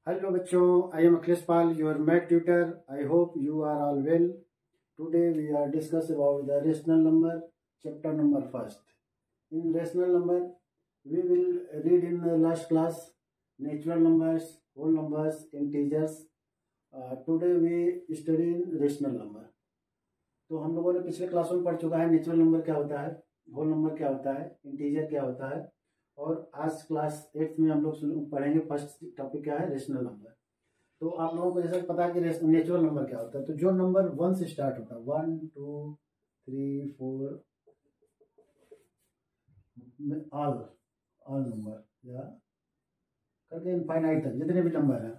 Hello bachcho, I am Akhilesh Pal, your math tutor. I hope you are all well. Today we are discuss about the rational number, chapter number first. In rational number, we will read in the last class natural numbers, whole numbers, integers. Today we study in rational number. तो हम लोगों ने पिछले class में पढ़ चुका है natural number क्या होता है, होल नंबर क्या होता है, इंटीजर क्या होता है, और आज क्लास 8th में हम लोग पढ़ेंगे फर्स्ट टॉपिक क्या है, रेशनल नंबर। तो आप लोगों को जैसे पता है कि नेचुरल नंबर क्या होता है, तो जो नंबर 1 से स्टार्ट होता है 1 2 3 4 ऑल नंबर या करके इनफाइनाइट तक जितने भी नंबर हैं,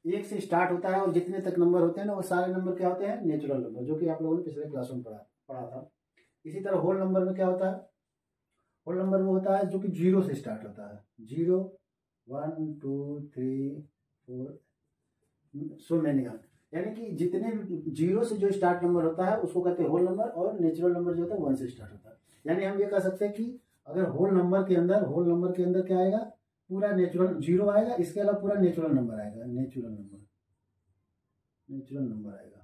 एक से स्टार्ट होता है और जितने तक नंबर होते हैं ना वो सारे नंबर क्या होते हैं, नेचुरल नंबर, जो कि आप लोगों ने पिछले क्लास में पढ़ा था। इसी तरह होल नंबर में क्या होता है, होल नंबर वो होता है जो कि 0 से स्टार्ट होता है, 0 1 2 3 4 सो मैनी, यानी कि जितने 0 से जो स्टार्ट नंबर होता है उसको कहते हैं होल नंबर, और नेचुरल नंबर जो होता है 1 से स्टार्ट होता है। यानी हम ये कह सकते हैं कि अगर होल नंबर के अंदर क्या आएगा, पूरा नेचुरल 0 आएगा, इसके अलावा पूरा नेचुरल नंबर आएगा, नेचुरल नंबर आएगा।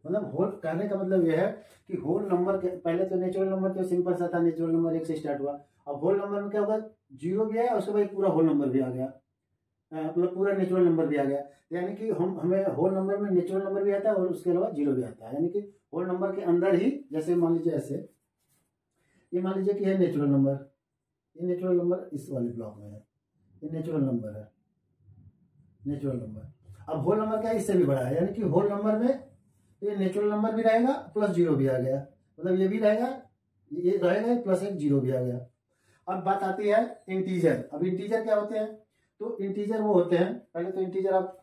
मतलब होल कहने का मतलब यह है कि होल नंबर के पहले तो नेचुरल नंबर तो सिंपल सा था, नेचुरल नंबर 1 से स्टार्ट हुआ। अब होल नंबर में क्या होगा, 0 भी आया, उसके बाद पूरा होल नंबर भी आ गया, मतलब पूरा नेचुरल नंबर भी आ गया। यानी कि हमें होल नंबर में नेचुरल नंबर भी आता है और उसके अलावा 0 भी आता है। यानी कि होल नंबर के अंदर ही, जैसे मान लीजिए ऐसे, ये मान लीजिए कि है नेचुरल नंबर, ये नेचुरल नंबर इस वाले ब्लॉक में है, ये नेचुरल नंबर है, नेचुरल नंबर। अब होल नंबर क्या है, इससे भी बड़ा है, यानी कि होल नंबर में ये नेचुरल नंबर भी रहेगा प्लस 0 भी आ गया, मतलब ये भी रहेगा, ये रहेगा प्लस 1 0 भी आ गया। अब बात आती है इंटीजर। अब इंटीजर क्या होते हैं, तो इंटीजर वो होते हैं, पहले तो इंटीजर, आप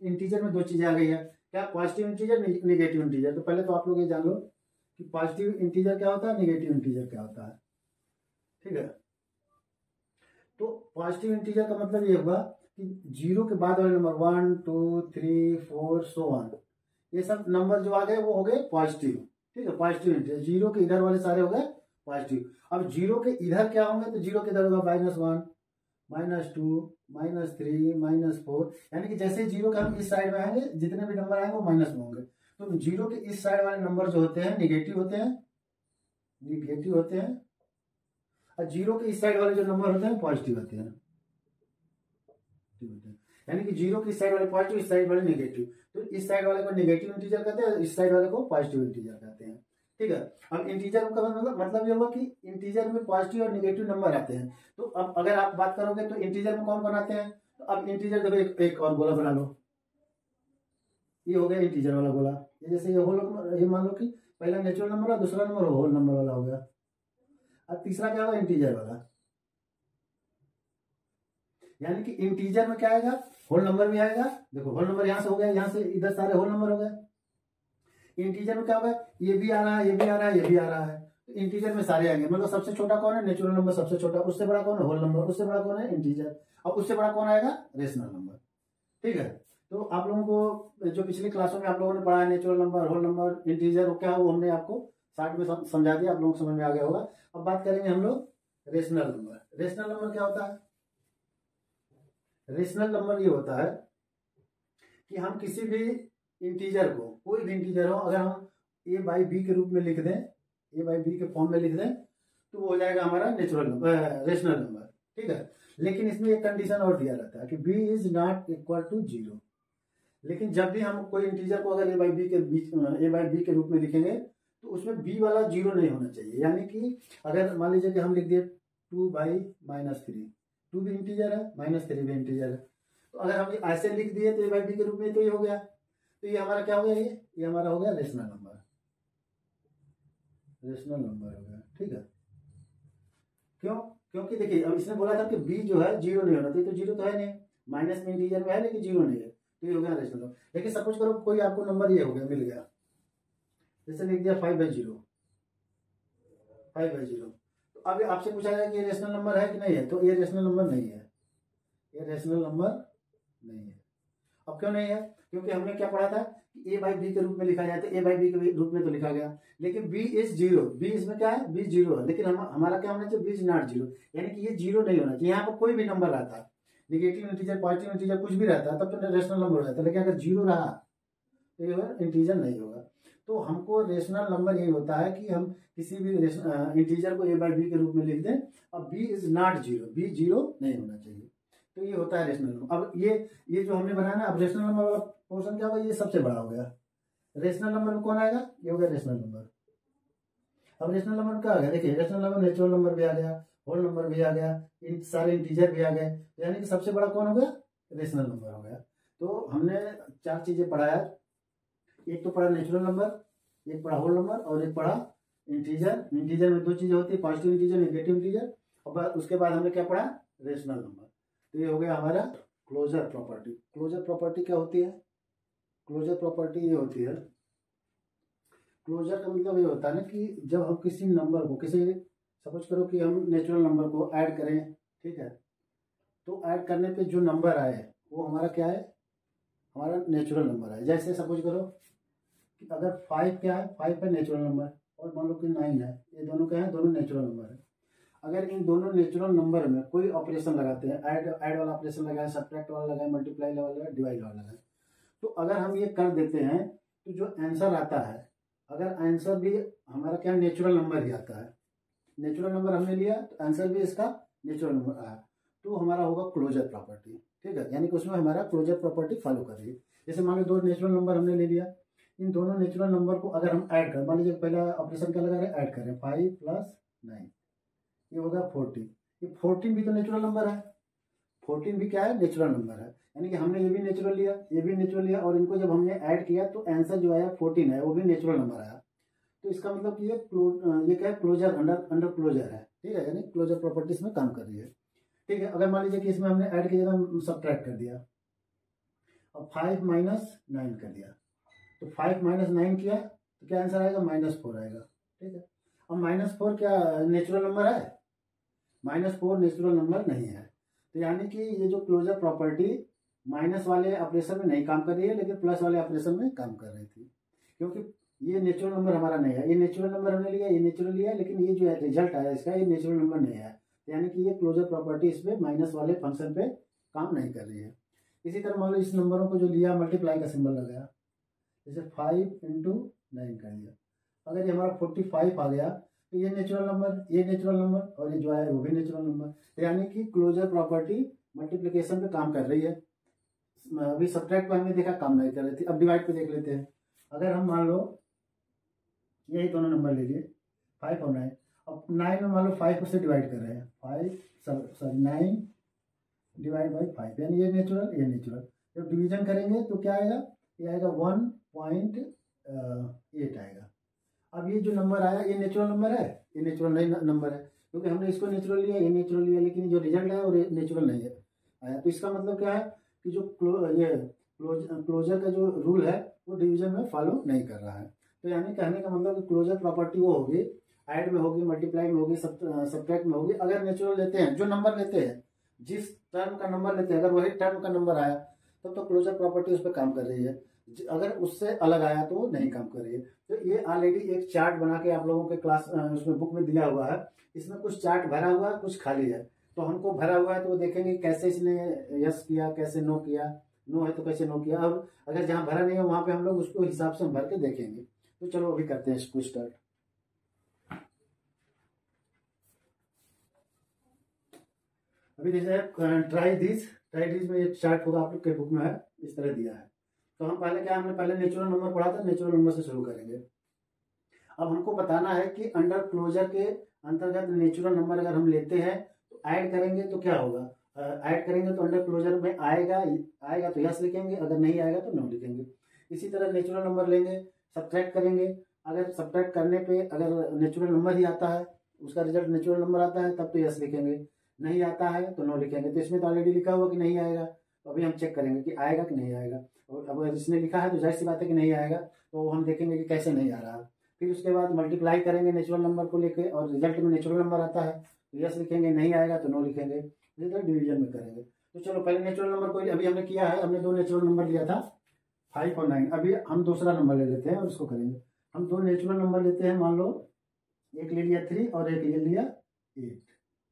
इंटीजर में दो चीजें आ गई है, क्या पॉजिटिव इंटीजर, निगेटिव इंटीजर। तो पहले तो आप लोग ये जान लो कि पॉजिटिव इंटीजर क्या होता है, निगेटिव इंटीजर क्या होता है, ठीक है। तो पॉजिटिव इंटीजर का मतलब ये होगा कि 0 के बाद वाले नंबर 1 2 3 4 सो ऑन, ये सब नंबर जो आ गए वो हो गए पॉजिटिव, ठीक है, पॉजिटिव इंटीजर। 0 के इधर वाले सारे हो गए पॉजिटिव। अब 0 के इधर क्या होंगे, तो 0 के इधर होगा -1 -2 -3 -4, यानी कि जैसे 0 के हम इस साइड में आएंगे, जितने भी नंबर आएंगे वो माइनस में होंगे। तो 0 के इस साइड वाले नंबर जो होते हैं निगेटिव होते हैं, और 0 के इस साइड वाले जो नंबर होते हैं पॉजिटिव होते हैं, यानी कि 0 की साइड वाले पॉजिटिव, इस साइड वाले नेगेटिव। तो इस साइड वाले को नेगेटिव इंटीजर कहते हैं, इस साइड वाले को पॉजिटिव इंटीजर कहते हैं, ठीक है। अब इंटीजर का मतलब ये होगा कि इंटीजर में पॉजिटिव और नेगेटिव नंबर आते हैं। तो अब अगर आप बात करोगे तो इंटीजर में कौन बनाते हैं, तो अब इंटीजर देखो, एक और गोला बना लो, ये हो गया इंटीजर वाला गोला। ये जैसे ये होल, ये मान लो कि पहला नेचुरल नंबर और दूसरा नंबर होल नंबर वाला हो गया। अब तीसरा क्या होगा, इंटीजर वाला। यानी कि इंटीजर में क्या आएगा, होल नंबर भी आएगा, देखो होल नंबर यहां से हो गया, यहां से इधर सारे होल नंबर हो गए। इंटीजर में क्या होगा, ये भी आ रहा है, ये भी आ रहा है, ये भी आ रहा है, तो इंटीजर में सारे आएंगे। मतलब सबसे छोटा कौन है, नेचुरल नंबर सबसे छोटा, उससे बड़ा कौन है, होल नंबर, उससे बड़ा कौन है, इंटीजर, और उससे बड़ा कौन आएगा, रेशनल नंबर, ठीक है। तो आप लोगों को जो पिछली क्लासों में आप लोगों ने पढ़ा है, natural number, whole number, integer क्या है, वो हमने आपको शॉर्ट में समझा दिया, आप लोगों को समझ में आ गया होगा। अब बात करेंगे हम लोग रेशनल नंबर। रेशनल नंबर क्या होता है, रेशनल नंबर ये होता है कि हम किसी भी इंटीजर को, कोई भी इंटीजर हो, अगर हम a/b के रूप में लिख दें, a/b के फॉर्म में लिख दें, तो वो हो जाएगा हमारा नेचुरल नंबर, रेशनल नंबर, ठीक है। लेकिन इसमें एक कंडीशन और दिया रहता है कि b is not equal to 0। लेकिन जब भी हम कोई इंटीजर को अगर a/b के रूप में लिखेंगे तो उसमें b वाला 0 नहीं होना चाहिए। यानी कि अगर मान लीजिए कि हम लिख दिए 2/-3, 2 भी इंटीजर है, -3 भी इंटीजर है, तो अगर हम ऐसे लिख दिए तो a/b के रूप में, तो ये हो गया, तो ये हमारा क्या हो गया, ये हमारा हो गया रेशनल नंबर, रेशनल नंबर हो गया, ठीक है। क्यों, क्योंकि देखिए अब इसने बोला था कि b जो है 0 नहीं होना चाहिए, तो 0 तो है नहीं, माइनस में इंटीजर में है लेकिन 0 नहीं है, तो ये हो गया रेशनल नंबर। लेकिन सपोज करो कोई आपको नंबर ये हो गया, मिल गया, जैसे लिख दिया 5/0, 5/0, तो अब आपसे पूछा जाए कि ये रेशनल नंबर है कि नहीं है, तो ये रेशनल नंबर नहीं है, ये रेशनल नंबर नहीं है। अब क्यों नहीं है, क्योंकि हमने क्या पढ़ा था कि a/b के रूप में लिखा जाए, तो a/b के रूप में तो लिखा गया, लेकिन b इज 0, b इसमें क्या है, b 0 है, लेकिन हमारा क्या होना चाहिए, b इज नॉट 0, यानी कि ये 0 नहीं होना चाहिए। यहाँ पर कोई भी नंबर आता, निगेटिव इंटीजर, पॉजिटिव इंटीजर कुछ भी रहता है तब तो रेशनल नंबर हो जाता है, लेकिन अगर जीरो रहा तो ये इंटीजर नहीं होगा। तो हमको रेशनल नंबर यही होता है कि हम किसी भी इंटीजर को a/b के रूप में लिख दें, अब b is not zero, b zero नहीं होना चाहिए, तो ये होता है रेशनल नंबर। अब ये जो हमने बनाया ना, अब रेशनल नंबर वाला पोर्शन क्या होगा, ये सबसे बड़ा हो गया। रेशनल नंबर में कौन आएगा, ये हो गया रेशनल नंबर। अब रेशनल नंबर क्या आ गया, देखिए रेशनल नंबर नेचुरल नंबर भी आ गया, होल नंबर भी आ गया, इन सारे इंटीजर भी आ गए, तो यानी कि सबसे बड़ा कौन हो गया, रेशनल नंबर हो गया। तो हमने 4 चीजें पढ़ाया, एक तो पढ़ा नेचुरल नंबर, एक पढ़ा होल नंबर और एक पढ़ा इंटीजर। इंटीजर में 2 चीजें होती है, पॉजिटिव इंटीजर, नेगेटिव इंटीजर, और उसके बाद हमने क्या पढ़ा, रेशनल नंबर। तो ये हो गया हमारा क्लोजर प्रॉपर्टी। क्लोजर प्रॉपर्टी क्या होती है, क्लोजर प्रॉपर्टी ये होती है, क्लोजर का मतलब ये होता है ना कि जब हम किसी नंबर को, किसी सपोज करो कि हम नेचुरल नंबर को ऐड करें, ठीक है, तो ऐड करने पे जो नंबर आए वो हमारा क्या है, हमारा नेचुरल नंबर है। जैसे सपोज करो कि अगर 5 क्या है, 5 है नेचुरल नंबर, और मान लो कि 9 है, ये दोनों क्या है, दोनों नेचुरल नंबर है। अगर इन दोनों नेचुरल नंबर में कोई ऑपरेशन लगाते हैं, ऐड वाला ऑपरेशन लगाए, सब्ट्रैक्ट वाला लगाए, मल्टीप्लाई वाला लगाए, डिवाइड वाला लगाए, तो अगर हम ये कर देते हैं तो जो आंसर आता है, अगर आंसर भी हमारा क्या नेचुरल नंबर ही आता है, नेचुरल नंबर हमने लिया तो आंसर भी इसका नेचुरल नंबर आया, तो हमारा होगा क्लोजर प्रॉपर्टी। ठीक है, यानी कि उसमें हमारा क्लोजर प्रॉपर्टी फॉलो कर रही है। जैसे मान लो 2 नेचुरल नंबर हमने ले लिया, इन दोनों नेचुरल नंबर को अगर हम ऐड करें, मान लीजिए पहला ऑपरेशन क्या लगा रहे हैं, ऐड करें, 5 + 9, ये होगा 14। ये 14 भी तो नेचुरल नंबर है, 14 भी क्या है, नेचुरल नंबर है। यानी कि हमने ये भी नेचुरल लिया, ये भी नेचुरल लिया, और इनको जब हमने ऐड किया तो आंसर जो आया 14 है, वो भी नेचुरल नंबर आया। तो इसका मतलब कि ये क्या है, क्लोजर, अंडर क्लोजर है। ठीक है, यानी क्लोजर प्रॉपर्टीज में काम कर रही है। ठीक है, अगर मान लीजिए कि इसमें हमने ऐड की जगह सब्ट्रैक्ट कर दिया, अब 5 - 9 कर दिया, तो 5 - 9 किया तो क्या आंसर आएगा, -4 आएगा। ठीक है, अब -4 क्या नेचुरल नंबर है, -4 नेचुरल नंबर नहीं है। तो यानी कि ये जो क्लोजर प्रॉपर्टी माइनस वाले ऑपरेशन में नहीं काम कर रही है, लेकिन प्लस वाले ऑपरेशन में काम कर रही थी, क्योंकि ये नेचुरल नंबर हमारा नहीं है। ये नेचुरल नंबर हमने लिया, ये नेचुरल लिया, लेकिन ये जो रिजल्ट आया इसका, ये नेचुरल नंबर नहीं है। यानी कि ये क्लोजर प्रॉपर्टी इस पे माइनस वाले फंक्शन पे काम नहीं कर रही है। इसी तरह मान लो इस नंबरों को जो लिया, मल्टीप्लाई का सिंबल लगाया, जैसे 5 × 9 कर दिया, अगर ये हमारा 45 आ गया तो ये नेचुरल नंबर, ये नेचुरल नंबर, और ये जो है वो भी नेचुरल नंबर। तो यानी कि क्लोजर प्रॉपर्टी मल्टीप्लिकेशन पे काम कर रही है। अभी सब्ट्रैक्ट पे हमने देखा काम नहीं कर रही थी, अब डिवाइड पे देख लेते हैं। अगर हम मान लो यही दोनों नंबर ले लिए, 5 और 9, अब 9 में मान लो 5 से डिवाइड कर रहे हैं, 9 डिवाइड बाई 5, यानी ये नेचुरल, ये नेचुरल। जब डिवीजन करेंगे तो क्या आएगा, ये आएगा 1.8 आएगा। अब ये जो नंबर आया ये नेचुरल नंबर है, ये नेचुरल नहीं नंबर है, क्योंकि हमने इसको नेचुरल लिया, ये नेचुरल लिया, लेकिन जो रिजल्ट आया वो नेचुरल नहीं है आया। तो इसका मतलब क्या है कि जो क्लोजर का जो रूल है वो डिवीजन में फॉलो नहीं कर रहा है। तो यानी कहने का मतलब क्लोजर प्रॉपर्टी वो होगी, ऐड में होगी, मल्टीप्लाई में होगी, सब्ट्रैक्ट में होगी। अगर नेचुरल लेते हैं, जो नंबर लेते हैं, जिस टर्म का नंबर लेते हैं, अगर वही टर्म का नंबर आया तब तो क्लोजर प्रॉपर्टी उस पर काम कर रही है, अगर उससे अलग आया तो नहीं काम कर रही है। तो ये ऑलरेडी एक चार्ट बना के आप लोगों के क्लास उसमें बुक में दिया हुआ है, इसमें कुछ चार्ट भरा हुआ है, कुछ खाली है। तो हमको भरा हुआ है तो वो देखेंगे कैसे इसने यस किया, कैसे नो किया, नो है तो कैसे नो किया। अब अगर जहाँ भरा नहीं है वहां पे हम लोग उसको हिसाब से भर के देखेंगे। तो चलो अभी करते हैं इसको स्टार्ट। अभी जैसे ट्राई दिस में एक चार्ट होगा, आप लोग के बुक में है, इस तरह दिया है। तो हम पहले क्या, हमने पहले नेचुरल नंबर पढ़ा था, नेचुरल नंबर से शुरू करेंगे। अब हमको बताना है कि अंडर क्लोजर के अंतर्गत नेचुरल नंबर अगर हम लेते हैं तो ऐड करेंगे तो क्या होगा, ऐड करेंगे तो अंडर क्लोजर में आएगा तो यस लिखेंगे, अगर नहीं आएगा तो नो लिखेंगे। इसी तरह नेचुरल नंबर लेंगे, सब्ट्रैक्ट करेंगे, अगर सब्ट्रैक्ट करने पे अगर नेचुरल नंबर ही आता है, उसका रिजल्ट नेचुरल नंबर आता है, तब तो यस लिखेंगे, नहीं आता है तो नो लिखेंगे। तो इसमें तो ऑलरेडी लिखा हुआ कि नहीं आएगा, तो अभी हम चेक करेंगे कि आएगा कि नहीं आएगा। और अब अगर इसने लिखा है तो जाहिर सी बात है कि नहीं आएगा, तो हम देखेंगे कि कैसे नहीं आ रहा। फिर उसके बाद मल्टीप्लाई करेंगे नेचुरल नंबर को लेके, और रिजल्ट में नेचुरल नंबर आता है तो यस लिखेंगे, नहीं आएगा तो नो लिखेंगे। इसी तरह डिवीजन में करेंगे। तो चलो पहले नेचुरल नंबर को अभी हमने किया है, हमने 2 नेचुरल नंबर लिया था, 5 और 9। अभी हम दूसरा नंबर ले लेते हैं और इसको करेंगे। हम 2 नेचुरल नंबर लेते हैं, मान लो एक ले लिया 3 और एक ले लिया 8।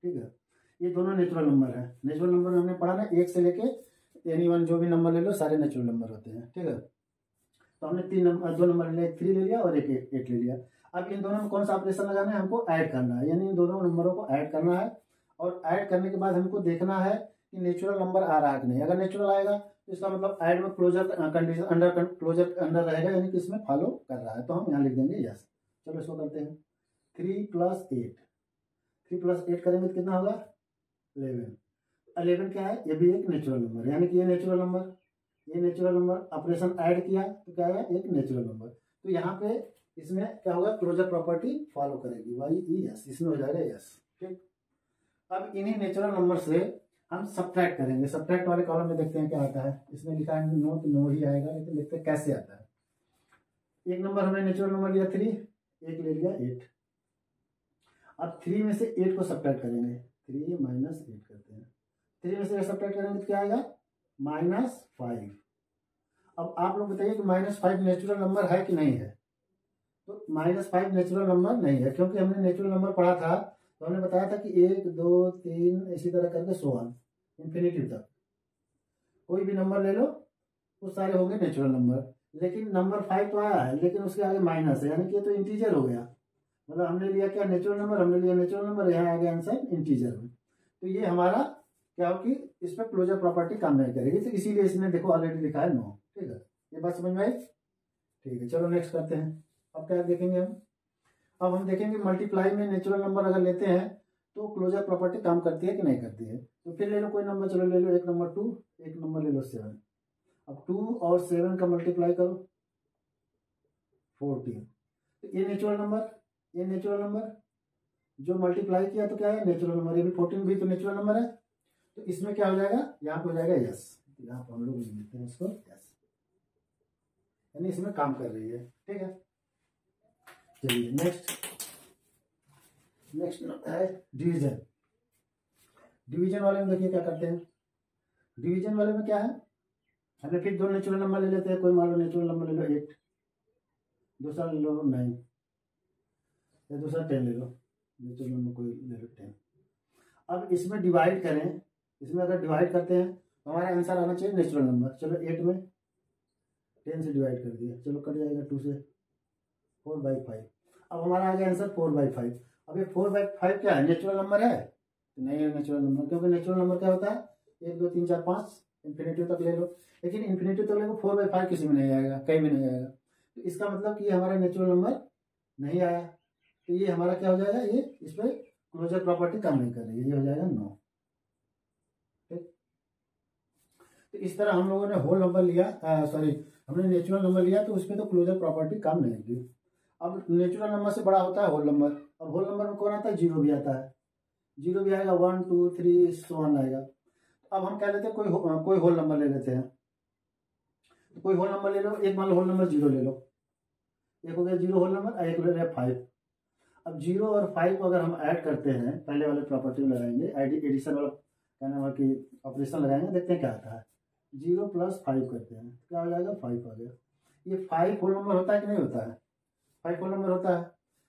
ठीक है, ये दोनों नेचुरल नंबर है। नेचुरल नंबर में हमने पढ़ा ना, 1 से लेके एनी वन जो भी नंबर ले लो सारे नेचुरल नंबर होते हैं, ठीक है। तो हमने 2 नंबर ले, 3 ले लिया और 8 ले लिया। अब इन दोनों में कौन सा ऑपरेशन लगाना है, हमको ऐड करना है, यानी इन दोनों नंबरों को ऐड करना है। और ऐड करने के बाद हमको देखना है कि नेचुरल नंबर आ रहा है कि नहीं। अगर नेचुरल आएगा तो इसका मतलब ऐड में closure condition under closure under रहेगा, यानी कि इसमें फॉलो कर रहा है, तो हम यहाँ लिख देंगे यस। चलो इसको करते हैं। 3 + 8, 3 + 8 करेंगे तो कितना होगा 11। 11 क्या है, ये भी एक नेचुरल नंबर, यानी कि ये नेचुरल नंबर, ये नेचुरल नंबर ऑपरेशन ऐड किया तो क्या है, एक नेचुरल नंबर। तो यहाँ पे इसमें क्या होगा, क्लोजर प्रॉपर्टी फॉलो करेगी, वाई ई यस, इसमें हो जाएगा यस, ठीक। अब इन्हीं नेचुरल नंबर से हम सब्ट्रैक्ट करेंगे। सब्ट्रैक्ट वाले कॉलम में देखते हैं क्या आता है। इसमें लिखा है नो, तो नो ही आएगा, लेकिन देखते हैं कैसे आता है। एक नंबर हमने नेचुरल नंबर लिया 3, एक ले लिया 8। अब 3 में से 8 को सब्ट्रैक्ट करेंगे, 3 - 8 करते हैं। 3 में से 8 सब्ट्रैक्ट करेंगे तो क्या आएगा -5। अब आप लोग बताइए कि -5 नेचुरल नंबर है कि नहीं है। तो -5 नेचुरल नंबर नहीं है, क्योंकि हमने नेचुरल नंबर पढ़ा था तो हमने बताया था कि 1 2 3 इसी तरह करके सो ऑन इन्फिनिटी तक कोई भी नंबर ले लो वो सारे होंगे नेचुरल नंबर। लेकिन नंबर 5 तो आया है, लेकिन उसके आगे माइनस है, यानी कि ये तो इंटीजर हो गया। मतलब हमने लिया क्या, नेचुरल नंबर, हमने लिया नेचुरल नंबर, यहाँ आ गया आंसर इंटीजर में। तो ये हमारा क्या हो कि इस पर क्लोजर प्रॉपर्टी काम नहीं करेगी, तो इसीलिए इसमें देखो ऑलरेडी लिखा है नो, ठीक है। ये बात समझ में आई, ठीक है। चलो नेक्स्ट करते हैं। अब क्या देखेंगे हम, अब हम देखेंगे मल्टीप्लाई में नेचुरल नंबर अगर लेते हैं तो क्लोजर प्रॉपर्टी काम करती है कि नहीं करती है। तो फिर ले लो कोई नंबर, चलो ले लो एक नंबर 2, एक नंबर ले लो 7। अब 2 और 7 का मल्टीप्लाई करो 14। तो ये नेचुरल नंबर, ये नेचुरल नंबर जो मल्टीप्लाई किया तो क्या है नेचुरल नंबर, ये भी 14 भी तो नेचुरल नंबर है। तो इसमें क्या हो जाएगा, यहाँ पे हो जाएगा यस। यहाँ पर हम लोग लिख देते हैं इसको यस, यानी इसमें काम कर रही है, ठीक है। चलिए नेक्स्ट है डिवीजन। डिवीजन वाले में देखिए क्या करते हैं। डिवीजन वाले में क्या है, हमने फिर 2 नेचुरल नंबर ले लेते हैं। कोई मान लो नेचुरल नंबर ले लो 8, दूसरा ले लो 9, या दूसरा 10 ले लो, नेचुरल नंबर कोई ले लो 10। अब इसमें डिवाइड करें, इसमें अगर डिवाइड करते हैं तो हमारा आंसर आना चाहिए नेचुरल नंबर। चलो 8 में 10 से डिवाइड कर दिया, चलो कट जाएगा 2 से, 4/5। अब हमारा आ गया आंसर 4/5। अब ये 4/5 क्या है, नेचुरल नंबर है? नहीं है नेचुरल नंबर, क्योंकि नेचुरल नंबर क्या होता है 1 2 3 4 5 इन्फिनिटी तक ले लो। लेकिन इन्फिनिटी तक ले लो 4/5 किसी में नहीं आएगा, कहीं भी नहीं आएगा। तो इसका मतलब कि हमारा नेचुरल नंबर नहीं आया, तो ये हमारा क्या हो जाएगा, ये इस पर क्लोजर प्रॉपर्टी काम नहीं कर रही है, ये हो जाएगा नो, ठीक। तो इस तरह हम लोगों ने होल नंबर लिया, हमने नेचुरल नंबर लिया तो उसमें तो क्लोजर प्रॉपर्टी काम नहीं की। अब नेचुरल नंबर से बड़ा होता है होल नंबर। अब होल नंबर में कौन आता है, 0 भी आता है, 0 भी आएगा, 1 2 3 सो ऑन आएगा। अब हम क्या लेते हैं, कोई होल नंबर ले लेते हैं। तो कोई होल नंबर ले लो, एक मान लो होल नंबर 0 ले लो, एक हो गया 0 होल नंबर, एक ले लिया 5। अब 0 और 5 को अगर हम ऐड करते हैं, पहले वाले प्रॉपर्टी में लगाएंगे, एडिशन वाला क्या नाम है कि ऑपरेशन लगाएंगे, देखते हैं क्या आता है। 0 + 5 करते हैं, क्या हो जाएगा 5 आ गया। ये 5 होल नंबर होता है कि नहीं होता है, 5 होल नंबर होता है।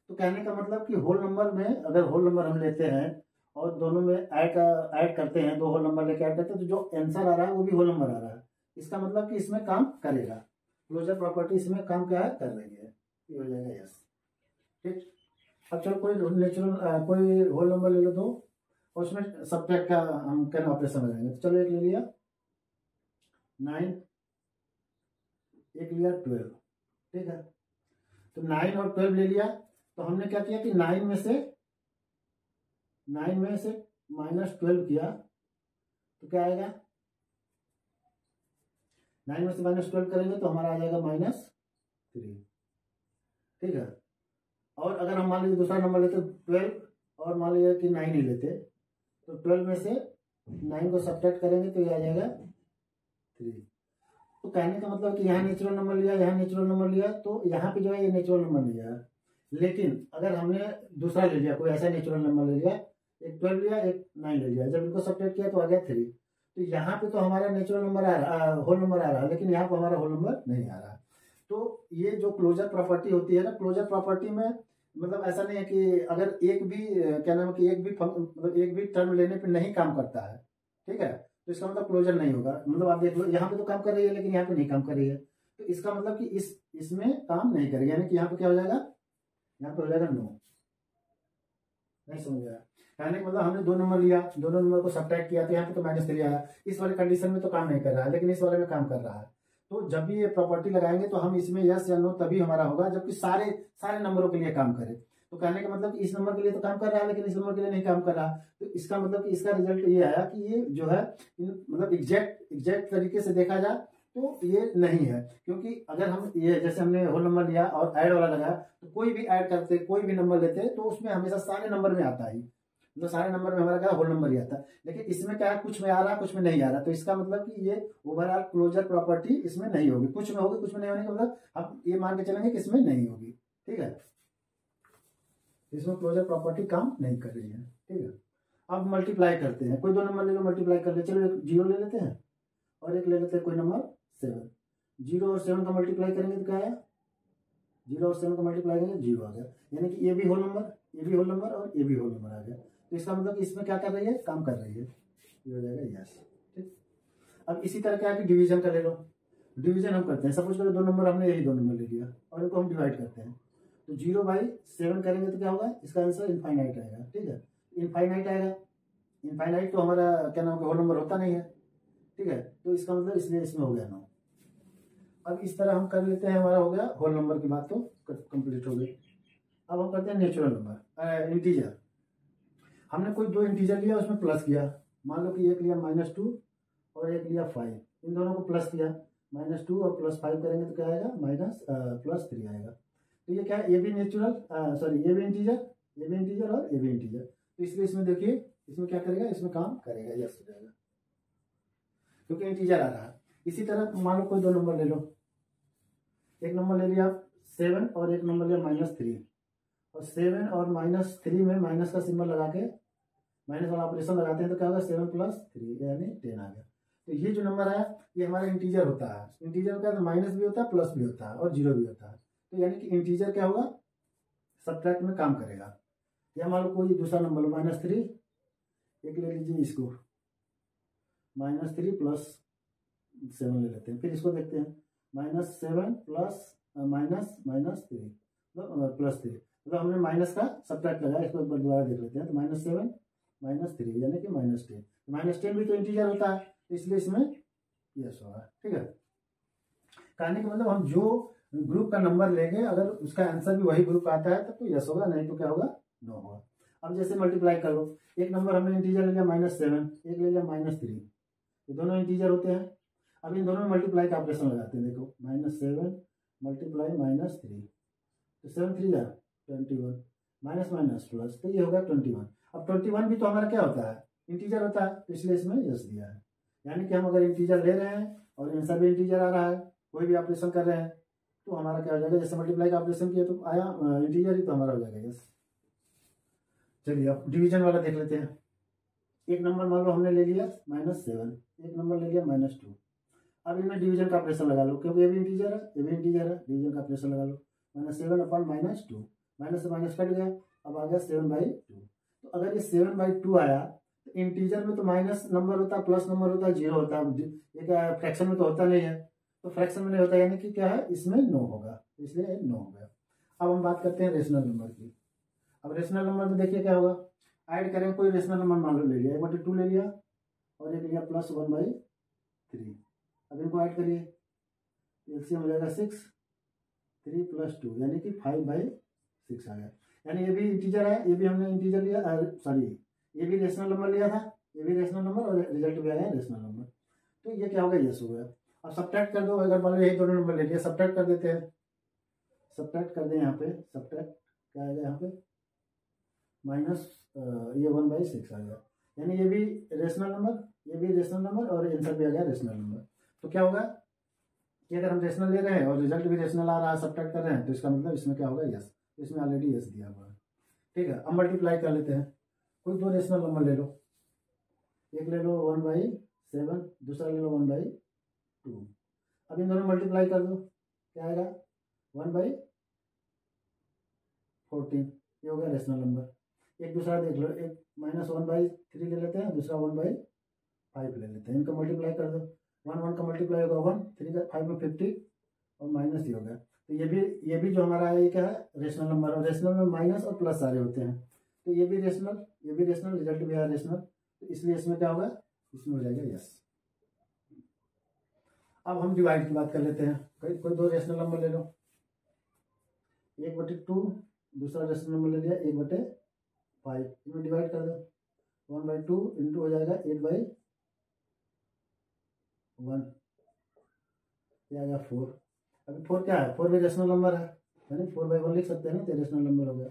तो कहने का मतलब कि होल नंबर में अगर होल नंबर हम लेते हैं और दोनों में ऐड करते हैं, 2 होल नंबर लेके ऐड करते हैं, तो जो आंसर आ रहा है वो भी होल नंबर आ रहा है। इसका मतलब कि इसमें काम करेगा, क्लोजर प्रॉपर्टी इसमें काम क्या है कर रही है, ये हो जाएगा यस, ठीक। अब चलो कोई नेचुरल कोई होल नंबर ले लो 2 और उसमें सब्ट्रैक्ट का हम कैन ऑपरेशन लगाएंगे। तो चलो एक ले लिया 9, एक लिया 12, ठीक है। तो 9 और 12 ले लिया, तो हमने क्या किया कि 9 में से -12 किया, तो क्या आएगा, 9 में से -12 करेंगे तो हमारा आ जाएगा -3, ठीक है। और अगर हम मान लीजिए दूसरा नंबर लेते 12 और मान लीजिए कि 9 ही लेते, तो 12 में से 9 को सब्ट्रैक्ट करेंगे तो ये आ जाएगा 3। तो कहने का मतलब कि यहाँ नेचुरल नंबर लिया, यहाँ नेचुरल नंबर लिया, तो यहाँ पे जो है ये नेचुरल नंबर नहीं आया। लेकिन अगर हमने दूसरा ले लिया, कोई ऐसा नेचुरल नंबर ले लिया, एक 12 लिया, एक 9 ले लिया, जब इनको सब्ट्रैक्ट किया तो आ गया 3। तो यहाँ पे तो हमारा नेचुरल नंबर आ रहा, होल नंबर आ रहा है, लेकिन यहाँ पर हमारा होल नंबर नहीं आ रहा। तो ये जो क्लोजर प्रॉपर्टी होती है ना, क्लोजर प्रॉपर्टी में मतलब ऐसा नहीं है कि अगर एक भी क्या नाम है कि मतलब एक भी टर्म लेने पे नहीं काम करता है, ठीक है, तो इसका मतलब क्लोजर नहीं होगा। मतलब आप देख लो यहाँ पे तो काम कर रही है लेकिन यहाँ पे नहीं काम कर रही है, तो इसका मतलब कि इसमें काम नहीं करेगी, यानी कि यहाँ पे क्या हो जाएगा, यहाँ पे हो जाएगा नो। नहीं समझ आया? यानी मतलब हमने दो नंबर लिया, दोनों नंबर को सब्ट्रैक्ट किया तो यहाँ पे तो -3 आया, इस वाले कंडीशन में तो काम नहीं कर रहा है लेकिन इस वाले में काम कर रहा है। तो जब भी ये प्रॉपर्टी लगाएंगे तो हम इसमें यस या नो तभी हमारा होगा जबकि सारे सारे नंबरों के लिए काम करे। तो कहने का मतलब कि इस नंबर के लिए तो काम कर रहा है लेकिन इस नंबर के लिए नहीं काम कर रहा, तो इसका मतलब कि इसका रिजल्ट ये आया कि ये जो है मतलब एग्जैक्ट तरीके से देखा जाए तो ये नहीं है। क्योंकि अगर हम ये जैसे हमने होल नंबर लिया और ऐड वाला लगाया, तो कोई भी ऐड करते कोई भी नंबर लेते तो उसमें हमेशा सारे नंबर में आता ही, मतलब सारे नंबर में हमारा क्या होल नंबर ही आता है। लेकिन इसमें क्या है, कुछ में आ रहा कुछ में नहीं आ रहा, तो इसका मतलब कि ये ओवरऑल क्लोजर प्रॉपर्टी इसमें नहीं होगी, कुछ में होगी कुछ में नहीं होने का मतलब हम ये मान के चलेंगे कि इसमें नहीं होगी। ठीक है, इसमें क्लोजर प्रॉपर्टी काम नहीं कर रही है। ठीक है, अब मल्टीप्लाई करते हैं, कोई दो नंबर ले लो मल्टीप्लाई कर ले, चलो एक 0 ले लेते हैं और एक ले लेते हैं कोई नंबर 7। 0 और 7 का मल्टीप्लाई करेंगे तो क्या आया, 0 और 7 का मल्टीप्लाई करेंगे 0 आ गया, यानी कि ये भी होल नंबर, ये भी होल नंबर और ये भी होल नंबर आ गया। तो इसका मतलब कि इसमें क्या कर रही है, काम कर रही है, ये हो जाएगा यस। ठीक, अब इसी तरह क्या है कि डिवीजन का ले लो, डिवीजन हम करते हैं, सपोज करो दो नंबर हमने यही दो नंबर ले लिया और इनको हम डिवाइड करते हैं, तो 0/7 करेंगे तो क्या होगा, इसका आंसर इनफाइनाइट आएगा। ठीक है, इनफाइनाइट आएगा, इनफाइनाइट तो हमारा क्या नाम है होल नंबर होता नहीं है। ठीक है, तो इसका मतलब इसलिए इसमें हो गया 9। अब इस तरह हम कर लेते हैं, हमारा हो गया होल नंबर की बात तो कंप्लीट हो गई। अब हम करते हैं नेचुरल नंबर, इंटीजर। हमने कोई दो इंटीजर लिया उसमें प्लस किया, मान लो कि एक लिया -2 और एक लिया 5, इन दोनों को प्लस किया, -2 और +5 करेंगे तो क्या आएगा, +3 आएगा। तो ये क्या है, ये भी नेचुरल सॉरी ये भी इंटीजर, ये भी इंटीजर और ये भी इंटीजर, तो इसलिए इसमें देखिए इसमें क्या करेगा, इसमें काम करेगा, यस हो जाएगा क्योंकि इंटीजर आ रहा है। इसी तरह मान लो कोई दो नंबर ले लो, एक नंबर ले लिया 7 और एक नंबर लिया -3, और 7 और -3 में माइनस का सिंबल लगा के माइनस वाला ऑपरेशन लगाते हैं तो क्या होगा, 7 + 3 यानी 10 आ गया। तो ये जो नंबर आया ये हमारा इंटीजर होता है, इंटीजर का तो माइनस भी होता है प्लस भी होता है और 0 भी होता है, तो यानी कि इंटीजर क्या होगा, सब्ट्रैक्ट में काम करेगा। या मान लो कोई दूसरा नंबर लो -3, एक ले लीजिए इसको -3 + 7 ले लेते हैं, फिर इसको देखते हैं -7 प्लस -3 +3, मतलब हमने माइनस का सब्ट्रैक्ट लगाया, इसको एक बार दोबारा देख लेते हैं, तो -7 -3 यानी कि -10, -10 भी तो इंटीजर होता है, तो इसलिए इसमें यस होगा। ठीक है, कहने का मतलब हम जो ग्रुप का नंबर लेंगे अगर उसका आंसर भी वही ग्रुप आता है तब तो यस होगा, नहीं तो क्या होगा, नो होगा। अब जैसे मल्टीप्लाई कर लो, एक नंबर हमने इंटीजर ले लिया -7, एक ले लिया -3, ये दोनों इंटीजर होते हैं। अब इन दोनों में मल्टीप्लाई का ऑपरेशन लगाते हैं, देखो -7 × -3, तो 7 3 जा 21, माइनस माइनस प्लस, तो ये होगा 21। अब 21 भी तो हमारा क्या होता है, इंटीजर होता है, तो इसलिए इसमें यस दिया है। यानी कि हम अगर इंटीजर ले रहे हैं और आंसर भी इंटीजर आ रहा है, कोई भी ऑपरेशन कर रहे हैं तो हमारा क्या हो जाएगा, जैसे मल्टीप्लाई का ऑपरेशन किया तो आया इंटीजर ही, तो हमारा हो जाएगा यस। चलिए अब डिवीजन वाला देख लेते हैं। एक नंबर मान लो हमने ले लिया -7, एक नंबर ले लिया -2। अब इनमें डिवीजन का ऑपरेशन लगा लो, क्योंकि ये भी इंटीजर है ये भी इंटीजर है, डिवीजन का ऑपरेशन लगा लो, -7/-2, माइनस से माइनस कट गया, अब आ गया 7/2। तो अगर ये 7/2 आया तो इंटीजर में तो माइनस नंबर होता है, प्लस नंबर होता है, 0 होता है, ये क्या है फ्रैक्शन में तो होता नहीं है, तो फ्रैक्शन में नहीं होता यानी कि क्या है, इसमें नो होगा, इसलिए नो हो गया। अब हम बात करते हैं रेशनल नंबर की। अब रेशनल नंबर में देखिए क्या होगा, ऐड करें, कोई रेशनल नंबर मान लो ले लिया 1/2 ले लिया और एक लिया +1/3, अब इनको ऐड करिए, एलसीएम हो जाएगा 6, 3 + 2 यानी कि 5/6 आ गया। यानी ये भी इंटीजर है, ये भी हमने इंटीजर लिया, सॉरी ये भी रेशनल नंबर लिया था, ये भी रेशनल नंबर और रिजल्ट भी आया रेशनल नंबर, तो ये क्या होगा, यस हो गया। अब सब्ट्रैक्ट कर दो, अगर मान लो यही दोनों नंबर ले लिया, सब्ट्रैक्ट कर देते हैं, सब्ट्रैक्ट कर दें यहाँ पे, सब्ट्रैक्ट क्या आएगा यहाँ पे, माइनस ये 1/6 आ गया, यानी ये भी रेशनल नंबर, ये भी रेशनल नंबर और आंसर भी आ गया रेशनल नंबर। तो क्या होगा कि अगर हम रेशनल ले रहे हैं और रिजल्ट भी रेशनल आ रहा है, सब्ट्रैक्ट कर रहे हैं, तो इसका मतलब इसमें क्या होगा, यस, इसमें ऑलरेडी यस दिया हुआ है। ठीक है, अब मल्टीप्लाई कर लेते हैं, कोई दो रेशनल नंबर ले लो, एक ले लो 1/7, दूसरा ले लो 1/2, अब इन दोनों मल्टीप्लाई कर दो, क्या आएगा 1/14 14, ये हो गया रेशनल नंबर। एक दूसरा देख लो, एक -1/3 ले लेते हैं, दूसरा 1/5 ले लेते हैं, इनका मल्टीप्लाई कर दो। 1 का मल्टीप्लाई होगा 1, 3 का 5 में 50 और माइनस ही होगा। तो ये भी जो हमारा है ये क्या है, रेशनल नंबर। और रेशनल में माइनस और प्लस सारे होते हैं, तो ये भी रेशनल, ये भी रेशनल, रिजल्ट भी है रेशनल, तो इसलिए इसमें क्या होगा, इसमें हो जाएगा यस। अब हम डिवाइड की बात कर लेते हैं। कोई दो रेशनल नंबर ले लो, 1/2, दूसरा रेशनल नंबर ले लिया 1/5, इनमें डिवाइड कर दो। 1/2 इंटू हो जाएगा 8/1, ये आ गया 4। अभी 4 क्या है, 4 भी रेशनल नंबर है, यानी 4/1 लिख सकते हैं ना, तो रेशनल नंबर हो गया।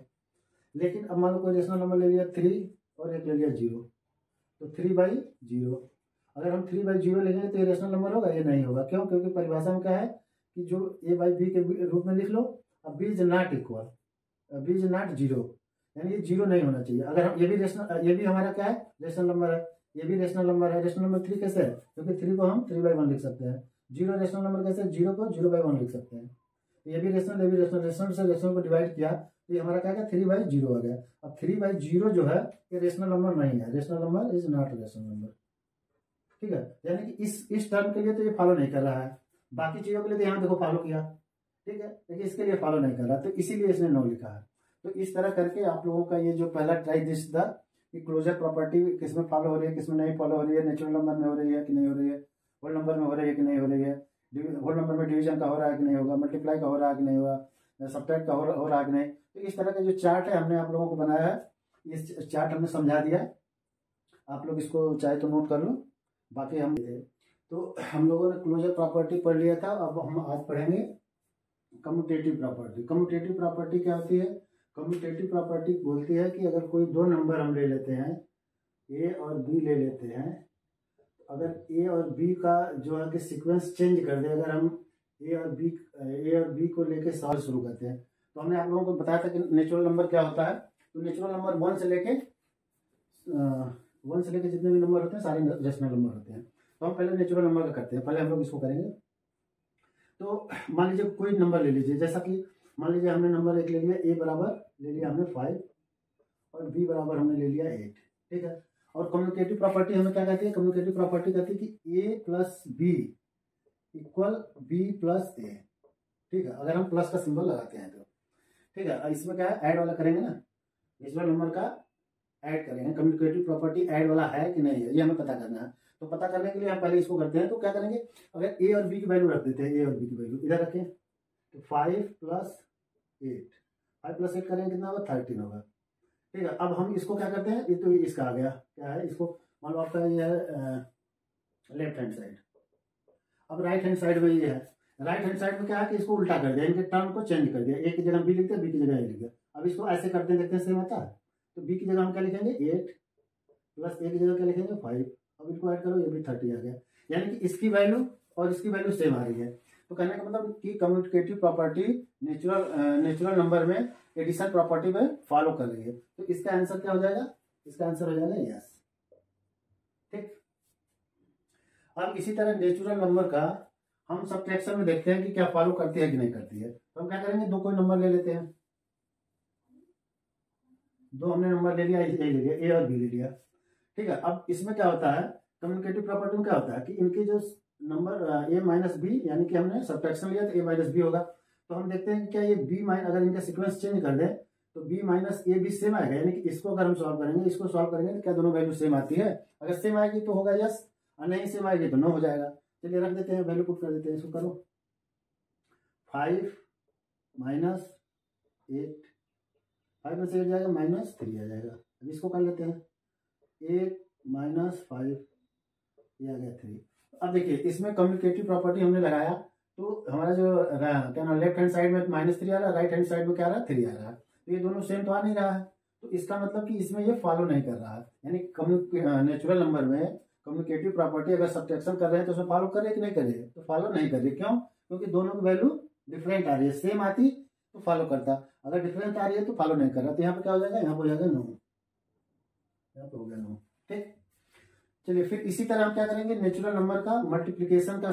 लेकिन अब मान लो कोई रेशनल नंबर ले लिया 3 और एक ले लिया 0, तो 3/0। अगर हम 3/0 लेंगे तो ये रेशनल नंबर होगा, ये नहीं होगा। क्यों? क्योंकि परिभाषा में क्या है कि जो a/b के रूप में लिख लो, अब b is not equal, b is not 0, यानी ये 0 नहीं होना चाहिए। अगर हम ये भी हमारा क्या है, रेशनल नंबर है, ये भी रेशनल नंबर है। रेशनल नंबर 3 कैसे है, क्योंकि 3 को हम 3/1 लिख सकते हैं। 0 रेशनल नंबर कैसे है, 0 को 0/1 लिख सकते हैं। ये भी रेशनल, ये भी रेशनल, रेशनल से रेशनल को डिवाइड किया तो ये हमारा क्या है, 3/0 आ गया। अब 3/0 जो है ये रेशनल नंबर नहीं है, rational number is not rational number, ठीक है। यानी कि इस टर्म के लिए तो ये फॉलो नहीं कर रहा है, बाकी चीजों के लिए तो यहाँ देखो फॉलो किया, ठीक है, लेकिन इसके लिए फॉलो नहीं कर रहा, तो इसीलिए इसने नो लिखा है। तो इस तरह करके आप लोगों का ये जो पहला ट्राई दिस था कि क्लोजर प्रॉपर्टी किसमें फॉलो हो रही है, किसमें नहीं फॉलो हो रही है, नेचुरल नंबर में हो रही है कि नहीं हो रही है, होल नंबर में हो रही है कि नहीं हो रही है, होल नंबर में डिवीजन का हो रहा है कि नहीं होगा, मल्टीप्लाई का हो रहा है कि नहीं होगा, सब्ट्रैक्ट का हो रहा है कि नहीं। तो इस तरह का जो चार्ट है हमने आप लोगों को बनाया है, इस चार्ट हमने समझा दिया है, आप लोग इसको चाहे तो नोट कर लो। बाकी हम लोगों ने क्लोजर प्रॉपर्टी पढ़ लिया था। अब हम आज पढ़ेंगे कम्यूटेटिव प्रॉपर्टी। कम्यूटेटिव प्रॉपर्टी क्या होती है, कम्यूटेटिव प्रॉपर्टी बोलती है कि अगर कोई दो नंबर हम ले लेते हैं, ए और बी ले लेते हैं, अगर ए और बी का जो है कि सीक्वेंस चेंज कर दे, अगर हम ए और बी को लेके सॉल्व शुरू करते हैं, तो हमने आप लोगों को बताया था कि नेचुरल नंबर क्या होता है। तो नेचुरल नंबर 1 से लेके जितने भी नंबर होते हैं सारे रेशनल नंबर होते हैं। तो हम पहले नेचुरल नंबर का करते हैं, पहले हम लोग इसको करेंगे। तो मान लीजिए कोई नंबर ले लीजिए, जैसा कि मान लीजिए हमने नंबर 1 ले लिया, ए बराबर ले लिया हमने 5 और बी बराबर हमने ले लिया 8, ठीक है। और कम्यूटेटिव प्रॉपर्टी हमें क्या कहती है, कम्यूटेटिव प्रॉपर्टी कहती है कि A plus B equal B plus A, ठीक है, अगर हम प्लस का सिंबल लगाते हैं तो, ठीक है। इसमें क्या है, ऐड वाला करेंगे ना, नेचुरल नंबर का ऐड करेंगे। कम्यूटेटिव प्रॉपर्टी ऐड वाला है कि नहीं है ये हमें पता करना है। तो पता करने के लिए हम पहले इसको करते हैं। तो क्या करेंगे, अगर ए और बी की वैल्यू रख देते हैं, ए और बी की वैल्यू इधर रखें, तो 5 + 8, 5 + 8 करेंगे कितना होगा, 13 होगा, ठीक है। अब हम इसको क्या करते हैं, ये तो इसका आ गया, क्या है, इसको मान लो आपका ये है लेफ्ट हैंड साइड, अब राइट हैंड साइड में ये है। राइट हैंड साइड में क्या है कि इसको उल्टा कर दिया, इनके टर्म को चेंज कर दिया, ए की जगह बी लिखते हैं, बी की जगह ए लिख दिया। अब इसको ऐसे करते हैं, देखते हैं सेम आता है। तो बी की जगह हम क्या लिखेंगे 8 + ए की जगह क्या लिखेंगे 5। अब इसको ऐड करो, ये भी 30 आ गया, यानी कि इसकी वैल्यू और इसकी वैल्यू सेम आ रही है। तो कहने का मतलब कि कम्यूटेटिव प्रॉपर्टी नेचुरल नंबर में एडिशन प्रॉपर्टी में फॉलो कर रही है। तो इसका आंसर क्या हो जाएगा, इसका आंसर हो जाएगा यस, ठीक। अब इसी तरह नेचुरल नंबर का हम सब्ट्रैक्शन में देखते हैं कि क्या फॉलो करती है कि नहीं करती है। तो हम क्या करेंगे, दो कोई नंबर ले लेते हैं, दो हमने नंबर ले लिया, ए और बी ले लिया, ठीक है। अब इसमें क्या होता है, कम्यूटेटिव प्रॉपर्टी में क्या होता है कि इनके जो नंबर a - b, यानी कि हमने सब्ट्रैक्शन लिया तो a - b होगा। तो हम देखते हैं कि क्या ये अगर इनका सीक्वेंस चेंज कर दें तो b - a भी सेम आएगा, यानी कि इसको अगर हम सॉल्व करेंगे, इसको सॉल्व करेंगे तो क्या दोनों वैल्यू सेम आती है। अगर सेम आएगी तो होगा यस, और नहीं सेम आएगी तो नो हो जाएगा। चलिए रख देते हैं, वैल्यू पुट कर देते हैं, इसको करो 5 - 8, 5 में से 8 जाएगा -3 आ जाएगा। अब इसको कर लेते हैं 8 - 5, ये आ गया 3। अब देखिए इसमें कम्यूटेटिव प्रॉपर्टी हमने लगाया तो हमारा जो क्या नाम, लेफ्ट हैंड साइड में -3 आ रहा है, राइट हैंड साइड में क्या आ रहा है 3 आ रहा है। तो ये दोनों सेम तो आ नहीं रहा है, तो इसका मतलब कि इसमें ये फॉलो नहीं कर रहा है। यानी नेचुरल नंबर में कम्यूटेटिव प्रॉपर्टी अगर सब्ट्रैक्शन कर रहे हैं तो उसमें फॉलो कर रहे कि नहीं कर रही है, तो फॉलो नहीं कर रही। क्यों? क्योंकि दोनों की वैल्यू डिफरेंट आ रही है, सेम आती तो फॉलो करता, अगर डिफरेंट आ रही है तो फॉलो नहीं कर रहा। तो यहाँ पे क्या हो जाएगा, यहाँ पे हो जाएगा नो, यहाँ पे हो गया नो, ठीक। चलिए फिर इसी तरह हम क्या करेंगे, नेचुरल नंबर का मल्टीप्लिकेशन का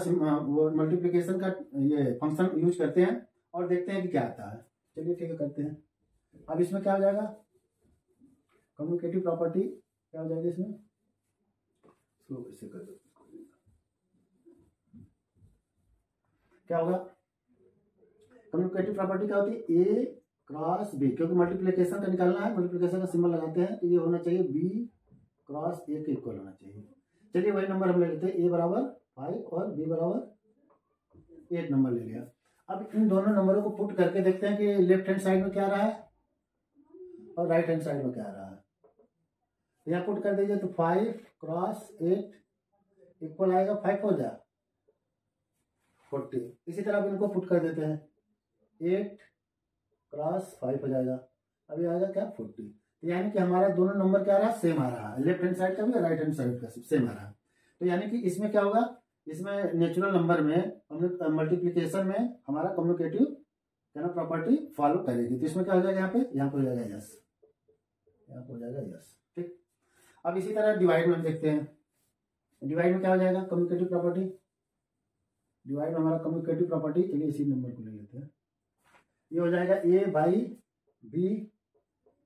ये फंक्शन यूज करते हैं और देखते हैं कि क्या आता है। चलिए ठीक है, करते हैं। अब इसमें क्या हो जाएगा, कम्युनिकेटिव प्रॉपर्टी क्या हो जाएगी इसमें, इसको ऐसे कर दो, क्या होगा, कम्युनिकेटिव प्रॉपर्टी क्या होती है, ए क्रॉस बी, क्योंकि मल्टीप्लिकेशन का निकालना है, मल्टीप्लिकेशन का सिंबल लगाते हैं तो ये होना चाहिए बी क्रॉस ए के इक्वल होना चाहिए। चलिए वही नंबर हम ले लेते हैं, ए बराबर 5 और बी बराबर 8 नंबर ले लिया। अब इन दोनों नंबरों को पुट करके देखते हैं कि लेफ्ट हैंड साइड में क्या रहा है और राइट हैंड साइड में क्या रहा है। यहाँ पुट कर दीजिए तो 5 क्रॉस 8 इक्वल आएगा 5 हो जाए 40। इसी तरह अब इनको पुट कर देते हैं, 8 क्रॉस 5 हो जाएगा, अभी आएगा क्या 40। तो यानी कि हमारा दोनों नंबर क्या रहा, सेम आ रहा है, लेफ्ट हैंड साइड का भी और राइट हैंड साइड का सेम आ रहा है। तो यानी कि इसमें क्या होगा, इसमें नेचुरल नंबर में हमने मल्टीप्लिकेशन में हमारा कम्युनिकेटिव क्या ना प्रॉपर्टी फॉलो करेगी। तो इसमें क्या हो जाएगा, यहाँ पे हो जाएगा यस, यहाँ पे हो जाएगा यस, ठीक। अब इसी तरह डिवाइड में देखते हैं, डिवाइड में क्या हो जाएगा, कम्युनिकेटिव प्रॉपर्टी, डिवाइड में हमारा कम्युनिकेटिव प्रॉपर्टी, चलिए इसी नंबर को ले लेते हैं, ये हो जाएगा A by B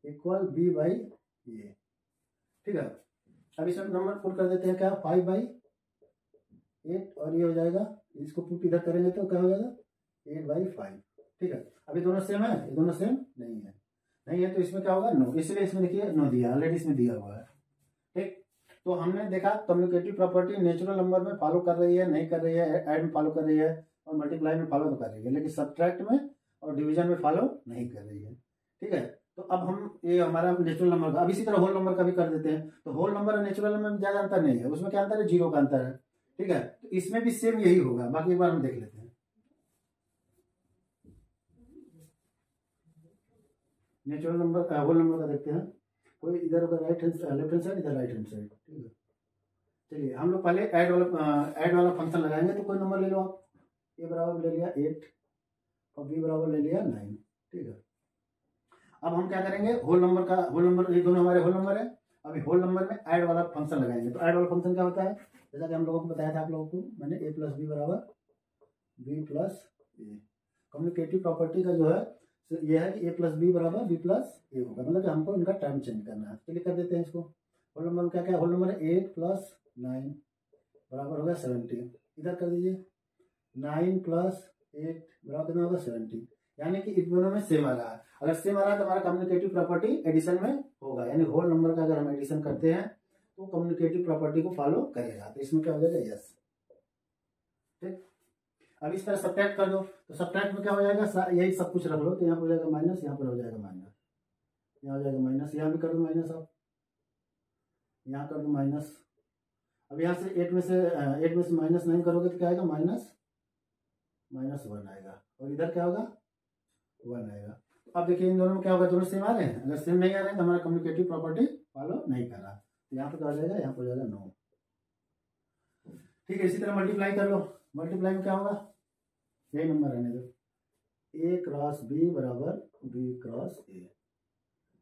equal B by A, ठीक है। अब इसमें नंबर पुट कर देते हैं क्या, 5/8 और ये हो जाएगा, इसको पुट इधर करेंगे तो क्या हो जाएगा 8/5, ठीक है। अभी दोनों सेम है, ये दोनों सेम नहीं है, नहीं है तो इसमें क्या होगा 9, इसलिए इसमें देखिए 9 दिया, ऑलरेडी इसमें दिया हुआ है, ठीक। तो हमने देखा कम्युनिकेटिव प्रॉपर्टी नेचुरल नंबर में फॉलो कर रही है, नहीं कर रही है, ऐड में फॉलो कर रही है और मल्टीप्लाई में फॉलो तो कर रही है, लेकिन सब्ट्रैक्ट में और डिवीजन में फॉलो नहीं कर रही है, ठीक है। तो अब हम ये हमारा नेचुरल नंबर का, अब इसी तरह होल नंबर का भी कर देते हैं। तो होल नंबर और नेचुरल नंबर में ज्यादा अंतर नहीं है, उसमें क्या अंतर है, 0 का अंतर है, ठीक है। तो इसमें भी सेम यही होगा, बाकी एक बार हम देख लेते हैं। नेचुरल नंबर होल नंबर का देखते हैं, कोई इधर होगा right hand left hand side, इधर राइट हैंड साइड, ठीक है। चलिए हम लोग पहले ऐड वाला फंक्शन लगाएंगे, तो कोई नंबर ले लो आप, ए बराबर ले लिया 8 और बी बराबर ले लिया 9, ठीक है। अब हम क्या करेंगे, होल नंबर ये दोनों हमारे होल नंबर है, अभी होल नंबर में ऐड वाला फंक्शन लगाएंगे। तो ऐड वाला फंक्शन क्या होता है, जैसा कि हम लोगों को बताया था, आप लोगों को मैंने a प्लस बी बराबर बी प्लस ए। कम्युनिकेटिव प्रॉपर्टी का जो है ये है कि a प्लस बी बराबर बी प्लस ए होगा, मतलब कि हमको इनका टर्म चेंज करना है। चलिए कर देते हैं इसको। होल नंबर में क्या क्या, होल नंबर है 8 प्लस 9 बराबर होगा 17, इधर कर दीजिए 9 प्लस 8 बराबर कितना होगा 17, यानी कि इन दोनों में सेम आ रहा है। अगर सेम आ रहा है तो हमारा कम्युनिकेटिव प्रॉपर्टी एडिशन में होगा, यानी होल नंबर का अगर हम एडिशन करते हैं तो कम्युनिकेटिव प्रॉपर्टी को फॉलो करेगा। तो इसमें क्या हो जाएगा यस, ठीक। अब इस तरह सब्ट्रैक्ट कर दो, तो सब्ट्रैक्ट में क्या हो जाएगा, यही सब कुछ रख लो, तो यहाँ पर हो जाएगा माइनस, यहाँ पर हो जाएगा माइनस, यहाँ हो जाएगा माइनस, यहाँ भी कर दो माइनस, आप यहाँ कर दो माइनस। अब यहाँ से 8 में से -9 करोगे तो क्या आएगा, -1 आएगा, और इधर क्या होगा 1 आएगा। अब देखिए इन दोनों में क्या होगा, दोनों सेम आ रहे हैं, अगर सेम नहीं आ रहे हैं तो हमारा कम्युनिकेटिव प्रॉपर्टी फॉलो नहीं कर रहा। तो यहाँ पे क्या हो जाएगा, यहाँ पे हो जाएगा 9, ठीक है। इसी तरह मल्टीप्लाई कर लो, मल्टीप्लाई में क्या होगा, यही नंबर रहने दो, a क्रॉस b बराबर b क्रॉस a।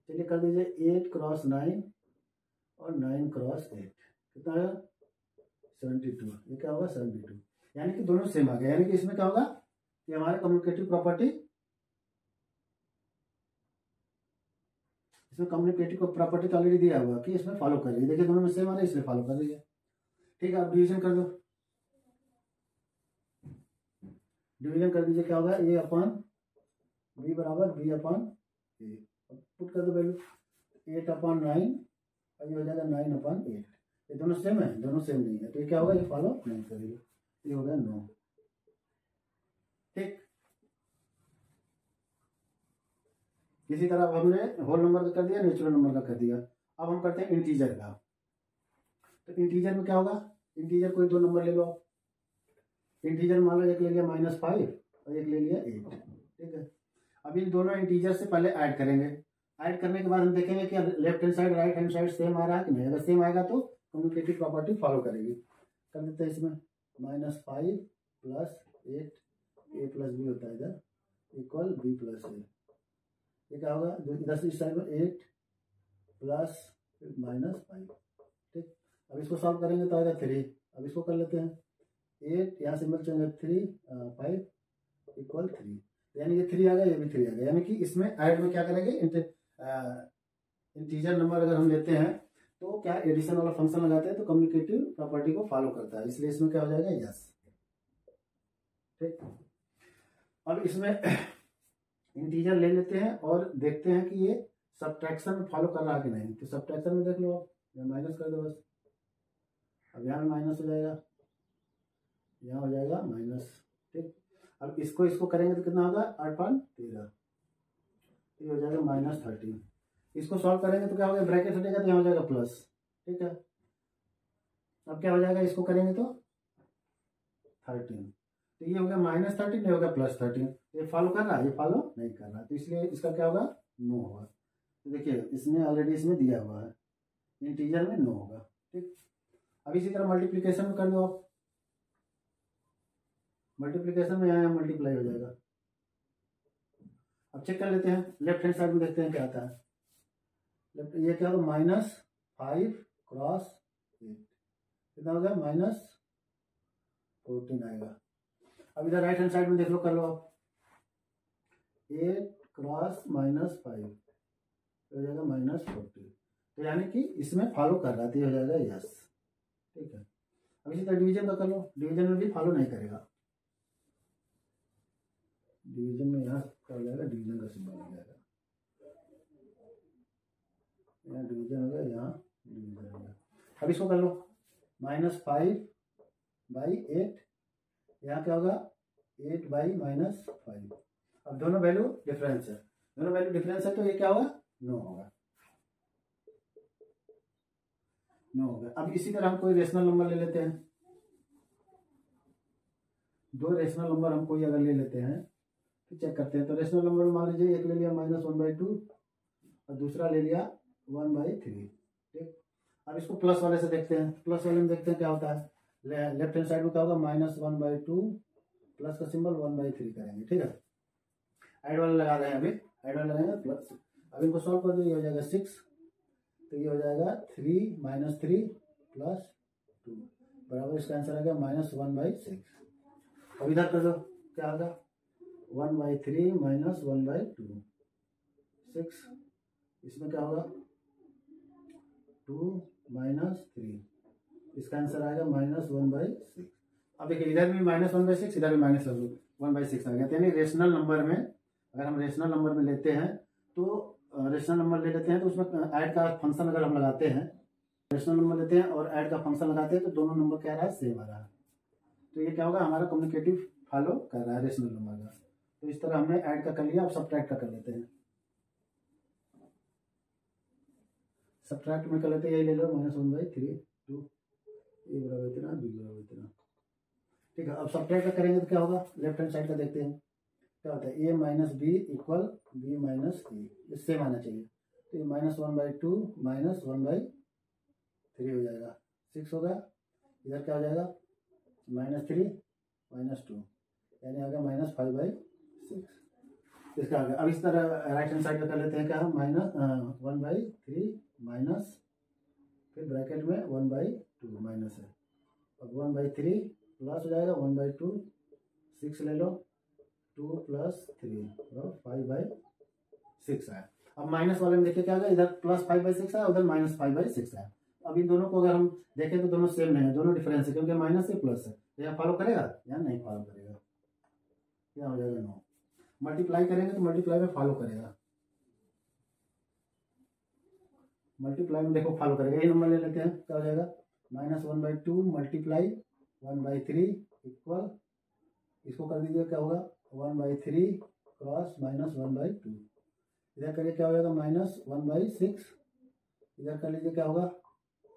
चलिए कर दीजिए 8 क्रॉस 9 और 9 क्रॉस 8, कितना आएगा 72, ये क्या होगा 72, यानी कि दोनों सेम आ गया। यानी कि इसमें क्या होगा कि हमारे कम्युनिकेटिव प्रॉपर्टी, इसमें कम्युनिकेटिव प्रॉपर्टी तो ऑलरेडी दिया हुआ कि इसमें फॉलो कर रही है, देखिए दोनों में सेम आ रहा है इसलिए फॉलो कर रही है, ठीक है। अब डिवीजन कर दो, डिवीजन कर दीजिए, क्या होगा a अपॉन b बराबर b अपॉन a, पुट कर दो वैल्यू 8/9 और ये हो जाएगा 9/8, ये दोनों सेम है, दोनों सेम नहीं है, तो ये क्या होगा, ये फॉलो नहीं करेगी, ये हो गया 9, ठीक। इसी तरह अब हमने होल नंबर का कर दिया, नेचुरल नंबर का कर दिया। अब हम करते हैं इंटीजर का। तो इंटीजर में क्या होगा, इंटीजर कोई दो नंबर ले लो आप, इंटीजर मान लो एक ले लिया -5 और एक ले लिया 8, ठीक है। अब इन दोनों इंटीजर से पहले ऐड करेंगे, ऐड करने के बाद हम देखेंगे कि left hand side right hand side same आ रहा है कि नहीं, अगर सेम आएगा तो कम्युनिकेटिव प्रॉपर्टी फॉलो करेगी। कर देते हैं इसमें -5 प्लस 8 a प्लस b होता है इधर इक्वल b प्लस a, ये क्या होगा, इधर से इस साइड में 8 प्लस -5, ठीक। अब इसको सॉल्व करेंगे तो आएगा 3, अब इसको कर लेते हैं 8 यहाँ से मिल जाएंगे 3 5 इक्वल 3, यानी ये 3 आ गया, ये भी 3 आ गया, यानी कि इसमें ऐड में क्या करेंगे, इंटीजर नंबर अगर हम लेते हैं तो क्या एडिशन वाला फंक्शन लगाते हैं तो कम्युनिकेटिव प्रॉपर्टी को फॉलो करता है, इसलिए इसमें क्या हो जाएगा यस। ठीक, अब इसमें इंटीजर ले लेते हैं और देखते हैं कि ये सब्ट्रैक्शन में फॉलो कर रहा है कि नहीं। तो सब्ट्रैक्शन में देख लो आप, यहाँ माइनस कर दो बस, अब यहाँ में माइनस हो जाएगा, यहाँ हो जाएगा माइनस। ठीक, अब इसको करेंगे तो कितना होगा 8.13, ये हो जाएगा -13। इसको सॉल्व करेंगे तो क्या होगा, ब्रैकेट हटेगा तो यहाँ हो जाएगा प्लस। ठीक है, अब क्या हो जाएगा, इसको करेंगे तो 13, तो ये हो गया -13, ये हो गया +13। ये फॉलो कर रहा है, ये फॉलो नहीं कर रहा, तो इसलिए इसका क्या होगा, नो होगा। तो देखिए इसमें ऑलरेडी इसमें दिया हुआ है, इंटीजर में नो होगा। ठीक, अब इसी तरह मल्टीप्लीकेशन में कर दो आप, मल्टीप्लीकेशन में यहाँ मल्टीप्लाई हो जाएगा। अब चेक कर लेते हैं, लेफ्ट हैंड साइड में देखते हैं क्या आता है। लेफ्ट ये क्या होगा, -5 क्रॉस 8, कितना हो गया -14 आएगा। अब इधर राइट हैंड साइड में देख लो, कर लो आप, 8 क्रॉस -5 हो जाएगा -40, तो यानी कि इसमें फॉलो कर रहा था, ये हो जाएगा यस। ठीक है, अब इसी तरह डिवीजन का कर लो, डिवीजन में भी फॉलो नहीं करेगा, डिवीजन में यहाँ क्या हो जाएगा, डिवीजन का सिंबल हो जाएगा, यहाँ डिवीजन हो गया, यहाँ डिवीजन हो गया। अब इसको कर लो, -5/8, यहाँ क्या होगा 8/-5। अब दोनों वैल्यू डिफरेंस है, दोनों वैल्यू डिफरेंस है, तो ये क्या होगा, नो होगा, नो होगा। अब इसी तरह हम कोई रेशनल नंबर ले लेते हैं, दो रेशनल नंबर हम कोई अगर ले लेते हैं तो चेक करते हैं। तो रेशनल नंबर मान लीजिए एक ले लिया -1/2 और दूसरा ले लिया 1/3। ठीक, अब इसको प्लस वाले से देखते हैं, प्लस वाले में देखते हैं क्या होता है। लेफ्ट हैंड साइड में क्या होगा, -1/2 प्लस का सिंबल 1/3 करेंगे। ठीक है, ऐड वाला लगा रहे हैं, अभी ऐड वाला लगाएंगे प्लस। अब इनको सॉल्व कर दो, ये हो जाएगा 6, तो ये हो जाएगा 3 - 3 + 2 बराबर, इसका आंसर आ गया -1/6। अब इधर कर दो, क्या होगा 1/3 - 1/2 6, इसमें क्या होगा 2 - 3, इसका आंसर आएगा -1/6। अब देखिए इधर भी -1/6, इधर भी -1/6 आ गया। यानी रेशनल नंबर में, अगर हम रेशनल नंबर में लेते हैं तो रेशनल नंबर ले लेते हैं तो उसमें ऐड का फंक्शन अगर हम लगाते हैं, रेशनल नंबर लेते हैं और ऐड का फंक्शन लगाते हैं तो दोनों नंबर क्या रहा है, सेम आ रहा है। तो ये क्या होगा, हमारा कम्युनिकेटिव फॉलो कर रहा है रेशनल नंबर का। तो इस तरह हमने ऐड का कर लिया, अब सब्ट्रैक्ट का कर लेते हैं। सब्ट्रैक्ट में कर लेते हैं, यही ले लो -1/3 2, ए बराबर इतना, बी बराबर इतना। ठीक है, अब सब्ट्रैक्ट का करेंगे तो क्या होगा, लेफ्ट हैंड साइड का देखते हैं क्या होता है, a - b = b - a, ये सेम आना चाहिए। तो ये -1/2 - 1/3 हो जाएगा, 6 होगा। इधर क्या हो जाएगा, -3 - 2, यानी आ गया -5/6, इसका आ गया। अब इस तरह राइट हैंड साइड का कर लेते हैं, क्या -1/3 माइनस, फिर ब्रैकेट में 1/2 माइनस है। अब 1/3 प्लस हो जाएगा 1/2, 6 ले लो, 2 + 3 और 5/6 है। अब माइनस वाले में देखिए क्या होगा, इधर +5/6 है, उधर -5/6 है। अब इन दोनों को अगर हम देखें तो दोनों सेम नहीं है, दोनों डिफरेंस है, क्योंकि माइनस से प्लस है। तो यहाँ फॉलो करेगा या नहीं फॉलो करेगा, क्या हो जाएगा नो। मल्टीप्लाई करेंगे तो मल्टीप्लाई में फॉलो करेगा, मल्टीप्लाई में देखो फॉलो करेगा। ये नंबर ले लेते हैं, क्या हो जाएगा -1/2 मल्टीप्लाई 1/3 इक्वल, इसको कर दीजिए क्या होगा 1/3 क्रॉस -1/2, इधर करिए क्या हो जाएगा -1/6, इधर कर लीजिए क्या होगा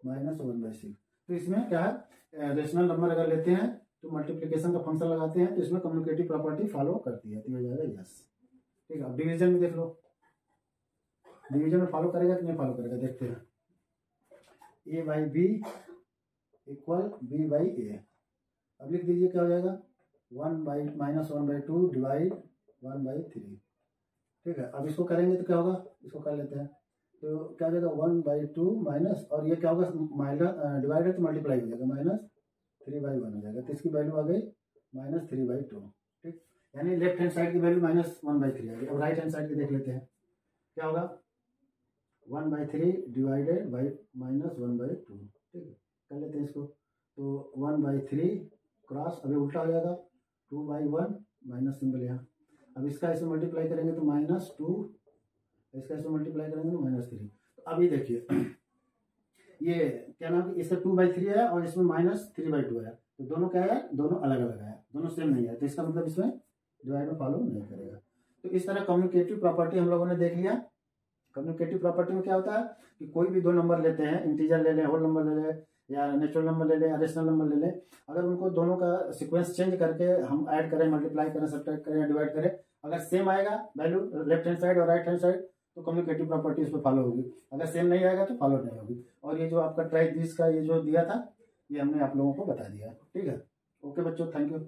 -1/6। तो इसमें क्या है, रेशनल नंबर अगर लेते हैं तो मल्टीप्लिकेशन का फंक्शन लगाते हैं तो इसमें कम्युनिकेटिव प्रॉपर्टी फॉलो करती है, तो हो जाएगा यस। ठीक है, अब डिवीजन में देख लो, डिवीजन में फॉलो करेगा कि नहीं फॉलो करेगा, देखते हैं। a/b = b/a, अब लिख दीजिए क्या हो जाएगा -1/2 डिवाइड 1/3। ठीक है, अब इसको करेंगे तो क्या होगा, इसको कर लेते हैं तो क्या हो जाएगा 1/2 माइनस, और ये क्या होगा माइनस डिवाइडेड तो मल्टीप्लाई हो जाएगा -3/1 हो जाएगा, तो इसकी वैल्यू आ गई -3/2। ठीक, यानी लेफ्ट हैंड साइड की वैल्यू -1/3 आ गई। अब राइट हैंड साइड की देख लेते हैं क्या होगा, 1/3 डिवाइडेड बाई -1/2। ठीक है, कर लेते हैं इसको। तो 1/3 क्रॉस, अभी उल्टा हो जाएगा, 2/1 माइनस सिंबल यहाँ। अब इसका इसमें मल्टीप्लाई करेंगे तो -2, इसका इसमें मल्टीप्लाई करेंगे तो -3। तो अभी देखिए ये क्या नाम, इसका 2/3 है और इसमें -3/2 है, तो दोनों क्या है, दोनों अलग अलग है, दोनों सेम नहीं है, तो इसका मतलब इसमें डिवाइड में फॉलो नहीं करेगा। तो इस तरह कम्युनिकेटिव प्रॉपर्टी हम लोगों ने देख लिया। कम्युनिकेटिव प्रॉपर्टी में क्या होता है कि कोई भी दो नंबर लेते हैं, इंटीजर ले लें, होल नंबर ले लें, या नेचुरल नंबर ले लें, रेशनल नंबर ले लें, अगर उनको दोनों का सीक्वेंस चेंज करके हम ऐड करें, मल्टीप्लाई करें, सब्ट्रैक्ट करें या डिवाइड करें, अगर सेम आएगा वैल्यू लेफ्ट हैंड साइड और राइट हैंड साइड, तो कम्युनिकेटिव प्रॉपर्टी इस पर फॉलो होगी। अगर सेम नहीं आएगा तो फॉलो नहीं होगी। और ये जो आपका ट्राई दिस का ये जो दिया था, ये हमने आप लोगों को बता दिया। ठीक है, ओके बच्चों, थैंक यू।